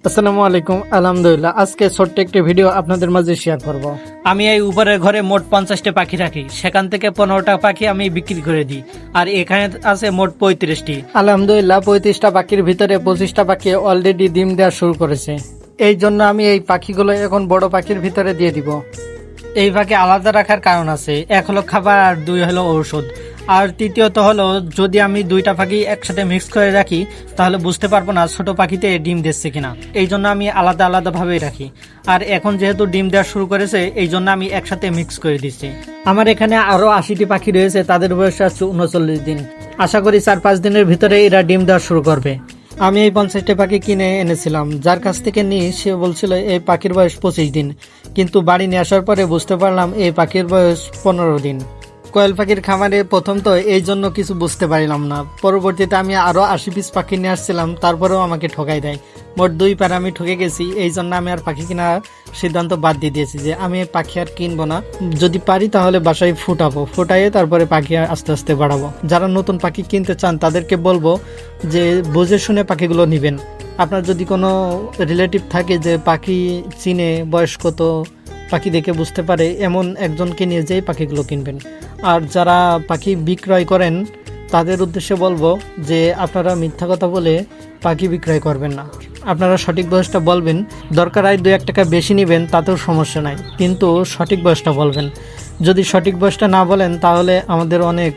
আসসালামু আলাইকুম। আলহামদুলিল্লাহ, আজকে ছোট্ট একটি ভিডিও আপনাদের মাঝে শেয়ার করব। আমি এই উপরের ঘরে মোট 50টা পাখি রাখি, সেখান থেকে 15টা পাখি আমি বিক্রি করে দিই। আর এখানে আছে মোট 35টি। আলহামদুলিল্লাহ, 35টা পাখির ভিতরে 25টা পাখি অলরেডি ডিম দেওয়া শুরু করেছে। এই জন্য আমি এই পাখিগুলো এখন বড় পাখির ভিতরে দিয়ে দিব। এই পাখি আলাদা রাখার কারণ আছে, এক হলো খাবার আর দুই হলো ঔষধ। আর তৃতীয়ত হলো, যদি আমি দুইটা পাখি একসাথে মিক্স করে রাখি তাহলে বুঝতে পারবো না ছোট পাখিতে ডিম দিচ্ছে কিনা। এই জন্য আমি আলাদা আলাদা ভাবেই রাখি। আর এখন যেহেতু ডিম দেওয়া শুরু করেছে, এই জন্য আমি একসাথে মিক্স করে দিচ্ছি। আমার এখানে আরো 80টি পাখি রয়েছে, তাদের বয়স আছে 39 দিন। আশা করি 4-5 দিনের ভিতরে এরা ডিম দেওয়া শুরু করবে। আমি এই 50টি পাখি কিনে এনেছিলাম, যার কাছ থেকে নিয়ে সে বলছিল এই পাখির বয়স 25 দিন, কিন্তু বাড়ি নিয়ে আসার পরে বুঝতে পারলাম এই পাখির বয়স 15 দিন। কোয়েল পাখির খামারে প্রথম তো এই জন্য কিছু বুঝতে পারলাম না। পরবর্তীতে আমি আরো 80 পিস পাখি নিয়ে আসছিলাম, তারপরেও আমাকে ঠকাই দেয়। মোট 2 পারে আমি ঠকে গেছি। এই জন্য আমি আর পাখি কেনার সিদ্ধান্ত বাদ দিয়ে দিয়েছি যে আমি পাখি আর কিনবো না। যদি পারি তাহলে বাসায় ফুটাইয়ে তারপরে পাখি আস্তে আস্তে বাড়াবো। যারা নতুন পাখি কিনতে চান তাদেরকে বলবো যে বুঝে শুনে পাখিগুলো নেবেন। আপনার যদি কোনো রিলেটিভ থাকে যে পাখি চিনে, বয়স কত, পাখি দেখে বুঝতে পারে, এমন একজনকে নিয়ে যেই পাখিগুলো কিনবেন। আর যারা পাখি বিক্রয় করেন তাদের উদ্দেশ্যে বলবো যে আপনারা মিথ্যা কথা বলে পাখি বিক্রয় করবেন না। আপনারা সঠিক বয়সটা বলবেন। দরকার হয় 2-1 টাকা বেশি নেবেন, তাতেও সমস্যা নাই, কিন্তু সঠিক বয়সটা বলবেন। যদি সঠিক বয়সটা না বলেন তাহলে আমাদের অনেক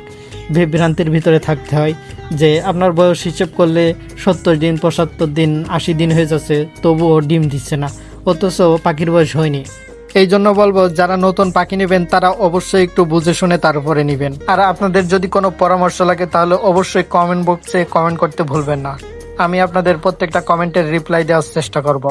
বিভ্রান্তির ভিতরে থাকতে হয় যে আপনার বয়স হিসেব করলে 70 দিন, 75 দিন, 80 দিন হয়ে যাচ্ছে, তবুও ডিম দিচ্ছে না, অথচ পাখির বয়স হয়নি। এই জন্য বলবো, যারা নতুন পাখি নেবেন তারা অবশ্যই একটু বুঝে শুনে তারপরে নেবেন। আর আপনাদের যদি কোনো পরামর্শ লাগে তাহলে অবশ্যই কমেন্ট বক্সে কমেন্ট করতে ভুলবেন না। আমি আপনাদের প্রত্যেকটা কমেন্টের রিপ্লাই দেওয়ার চেষ্টা করব।